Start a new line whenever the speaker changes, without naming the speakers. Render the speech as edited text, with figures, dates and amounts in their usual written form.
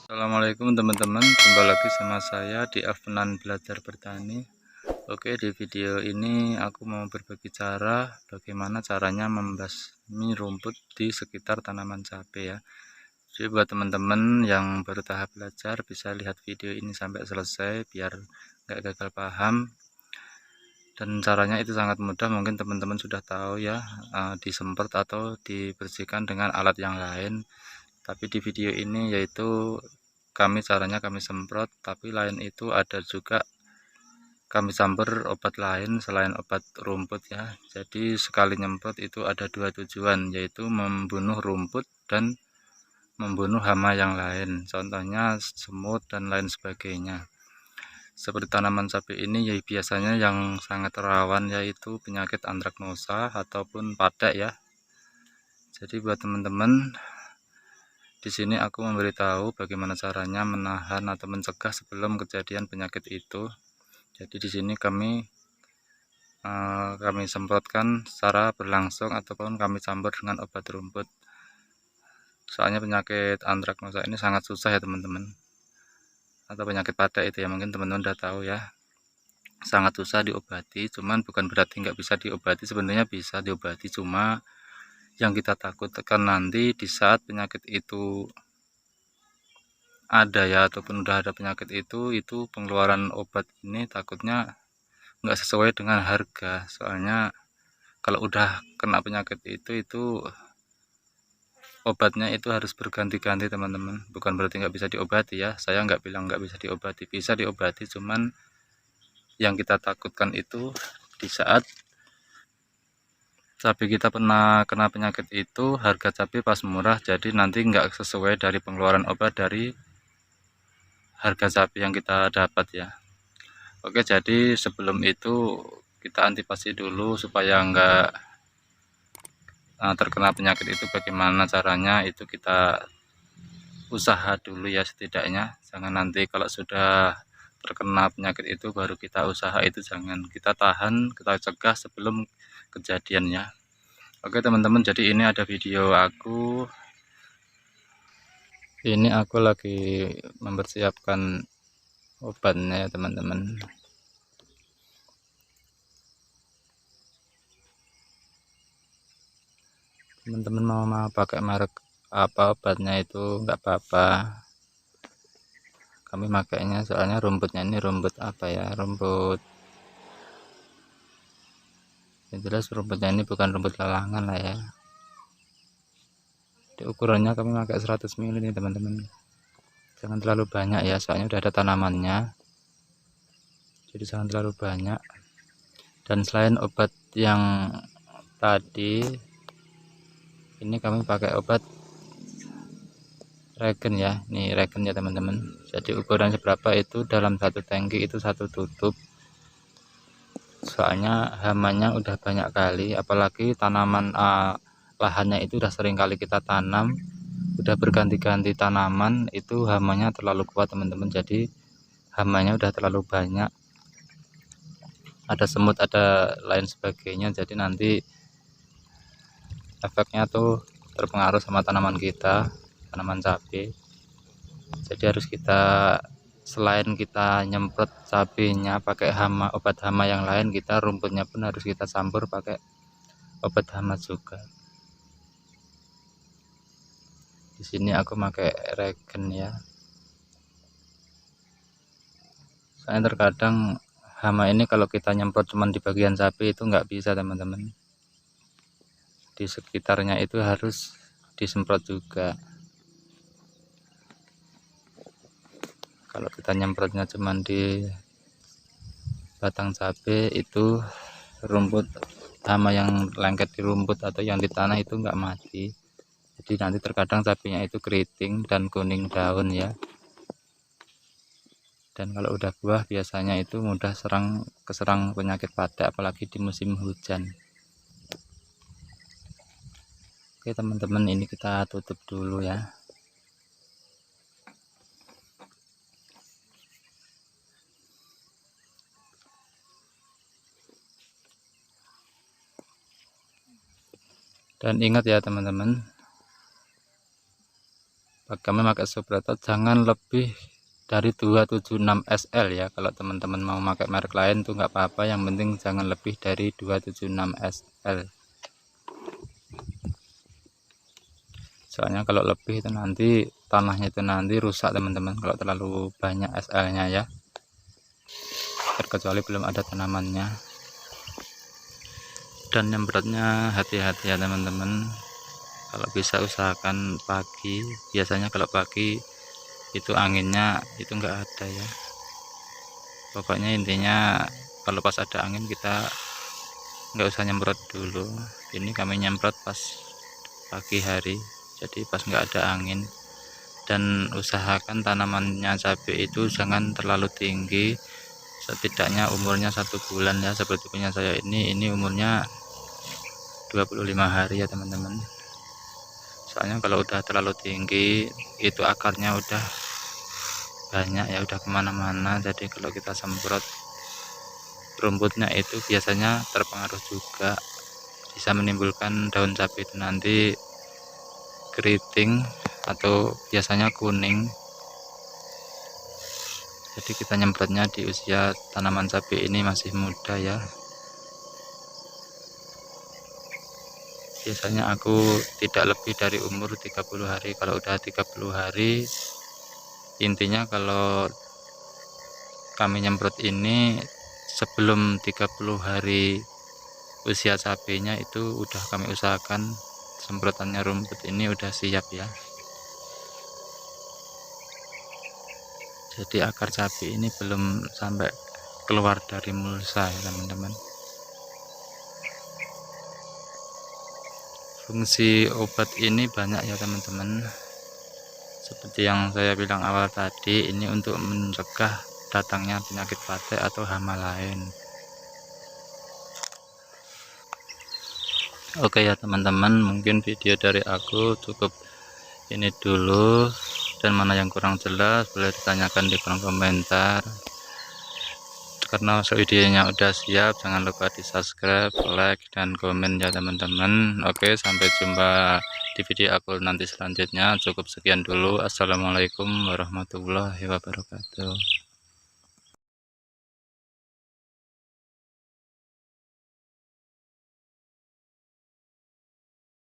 Assalamualaikum teman-teman, jumpa lagi sama saya di Afnan Belajar Bertani. Oke, di video ini aku mau berbagi cara bagaimana caranya membasmi rumput di sekitar tanaman cabai ya. Jadi buat teman-teman yang baru tahap belajar bisa lihat video ini sampai selesai biar nggak gagal paham. Dan caranya itu sangat mudah, mungkin teman-teman sudah tahu ya, disemprot atau dibersihkan dengan alat yang lain. Tapi di video ini yaitu caranya kami semprot, tapi lain itu ada juga kami campur obat lain selain obat rumput ya. Jadi sekali nyemprot itu ada dua tujuan, yaitu membunuh rumput dan membunuh hama yang lain, contohnya semut dan lain sebagainya. Seperti tanaman cabai ini ya biasanya yang sangat rawan yaitu penyakit antraknosa ataupun padak ya. Jadi buat teman-teman, di sini aku memberitahu bagaimana caranya menahan atau mencegah sebelum kejadian penyakit itu. Jadi di sini kami semprotkan secara berlangsung ataupun kami campur dengan obat rumput. Soalnya penyakit antraknosa ini sangat susah ya teman-teman. Atau penyakit padak itu ya, mungkin teman-teman udah tahu ya. Sangat susah diobati, cuman bukan berarti nggak bisa diobati, sebenarnya bisa diobati, cuma yang kita takutkan nanti di saat penyakit itu ada ya ataupun udah ada penyakit itu pengeluaran obat ini takutnya nggak sesuai dengan harga. Soalnya kalau udah kena penyakit itu obatnya itu harus berganti-ganti teman-teman. Bukan berarti nggak bisa diobati ya, saya nggak bilang nggak bisa diobati, bisa diobati, cuman yang kita takutkan itu di saat cabai kita pernah kena penyakit itu harga cabai pas murah, jadi nanti nggak sesuai dari pengeluaran obat dari harga cabai yang kita dapat ya. Oke, jadi sebelum itu kita antisipasi dulu supaya enggak terkena penyakit itu. Bagaimana caranya itu kita usaha dulu ya, setidaknya jangan nanti kalau sudah terkena penyakit itu baru kita usaha, itu jangan, kita tahan, kita cegah sebelum kejadiannya. Oke teman-teman, jadi ini ada video ini aku lagi mempersiapkan obatnya ya teman-teman. Teman-teman mau pakai merek apa obatnya itu enggak apa-apa, kami makainya soalnya rumputnya ini rumput apa ya, rumput yang jelas rumputnya ini bukan rumput lalangan lah ya. Di ukurannya kami pakai 100 ml nih teman-teman, jangan terlalu banyak ya soalnya udah ada tanamannya, jadi jangan terlalu banyak. Dan selain obat yang tadi ini kami pakai obat regen ya, ini regen ya teman-teman. Jadi ukuran seberapa itu dalam satu tangki itu satu tutup, soalnya hamanya udah banyak kali, apalagi tanaman lahannya itu udah sering kali kita tanam, udah berganti-ganti tanaman, itu hamanya terlalu kuat teman-teman. Jadi hamanya udah terlalu banyak, ada semut ada lain sebagainya, jadi nanti efeknya tuh terpengaruh sama tanaman kita, tanaman cabai. Jadi harus kita, selain kita nyemprot cabenya pakai obat hama yang lain, kita rumputnya pun harus kita campur pakai obat hama juga. Di sini aku pakai regen ya, soalnya terkadang hama ini kalau kita nyemprot cuman di bagian cabai itu nggak bisa teman-teman, di sekitarnya itu harus disemprot juga. Kalau kita nyemprotnya cuman di batang cabai itu rumput hama yang lengket di rumput atau yang di tanah itu nggak mati, jadi nanti terkadang cabainya itu keriting dan kuning daun ya. Dan kalau udah buah biasanya itu mudah keserang penyakit padak, apalagi di musim hujan. Oke teman-teman, ini kita tutup dulu ya. Dan ingat ya teman-teman, kami pakai Subreto jangan lebih dari 276 SL ya. Kalau teman-teman mau pakai merek lain tuh nggak apa-apa, yang penting jangan lebih dari 276 SL. Soalnya kalau lebih itu nanti tanahnya itu nanti rusak teman-teman, kalau terlalu banyak SL nya ya, terkecuali belum ada tanamannya. Dan nyemprotnya hati-hati ya teman-teman, kalau bisa usahakan pagi. Biasanya kalau pagi itu anginnya itu enggak ada ya, pokoknya intinya kalau pas ada angin kita nggak usah nyemprot dulu. Ini kami nyemprot pas pagi hari, jadi pas nggak ada angin. Dan usahakan tanamannya cabai itu jangan terlalu tinggi, setidaknya umurnya 1 bulan ya. Seperti punya saya ini umurnya 25 hari ya teman-teman. Soalnya kalau udah terlalu tinggi itu akarnya udah banyak ya, udah kemana-mana. Jadi kalau kita semprot rumputnya itu biasanya terpengaruh juga, bisa menimbulkan daun cabai itu nanti keriting atau biasanya kuning. Jadi kita nyemprotnya di usia tanaman cabai ini masih muda ya. Biasanya aku tidak lebih dari umur 30 hari. Kalau udah 30 hari, intinya kalau kami nyemprot ini sebelum 30 hari usia cabainya itu udah kami usahakan semprotannya rumput ini udah siap ya. Jadi akar cabai ini belum sampai keluar dari mulsa ya teman-teman. Fungsi obat ini banyak ya teman-teman, seperti yang saya bilang awal tadi, ini untuk mencegah datangnya penyakit patek atau hama lain. Oke ya teman-teman, mungkin video dari aku cukup ini dulu, dan mana yang kurang jelas boleh ditanyakan di kolom komentar. Karena videonya udah siap, jangan lupa di subscribe, like, dan komen ya teman-teman. Oke, sampai jumpa di video aku nanti selanjutnya. Cukup sekian dulu. Assalamualaikum warahmatullahi wabarakatuh.